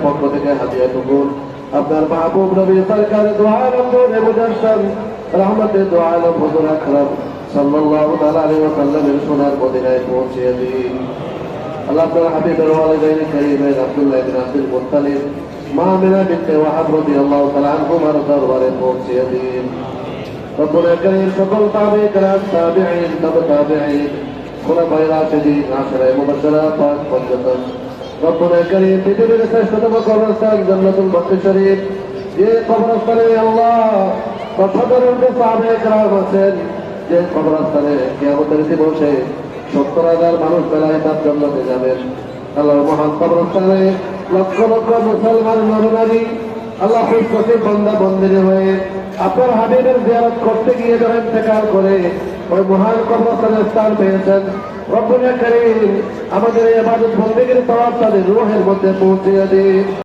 পক্ষ থেকে হাদিয়া কবুল আপনার মাহবুব নবী সরকার দোয়া নবুল মুজাসসাম রহমতের দোয়া আলম হুজুর আকরাম সাল্লাল্লাহু তাআলা আলাইহি ওয়াসাল্লামের সোনার মদিনায় পৌঁছে দিন। আল্লাহ আপনার হাবিবের ওয়ালিদাইন কারীমের আব্দুল্লাহ ইবনে আব্দুল মুত্তালিব মা আমিনা বিনতে ওয়াহাব রাদিয়াল্লাহু তাআলা আনহুমার দরবারে পৌঁছে দিন। রব্বুল কারীম সকল তাবে کرام তাবেঈন তাবেঈন খুলাফায়ে রাশিদিন আশরায়ে মুবাশশারা পাক পর্যন্ত রব্বুল কারীম পৃথিবীর শ্রেষ্ঠতম কবরস্থান জান্নাতুল বাকি শরীফ যে কবরস্থানে আল্লাহ সাধারণ সাহাবায়ে کرام আছেন, যে কবরস্থানে কিয়ামতের দিবসে ৭০,০০০ মানুষ বেলায় তার জান্নাতে যাবেন। আল্লাহ মহান কবরস্থানে লক্ষ লক্ষ মুসলমান নরনারী আল্লাহ খুশনসিব বান্দা বন্দিনী হয়ে আপনার হাবিবের জিয়ারত করতে গিয়ে যারা ইন্তেকাল করে ওই মহান কবরস্থানে স্থান পেয়েছেন, রব্বুল কারীম আমাদের এই ইবাদত বন্দেগীর সওয়াব তাদের রূহের মধ্যে পৌঁছে দিন।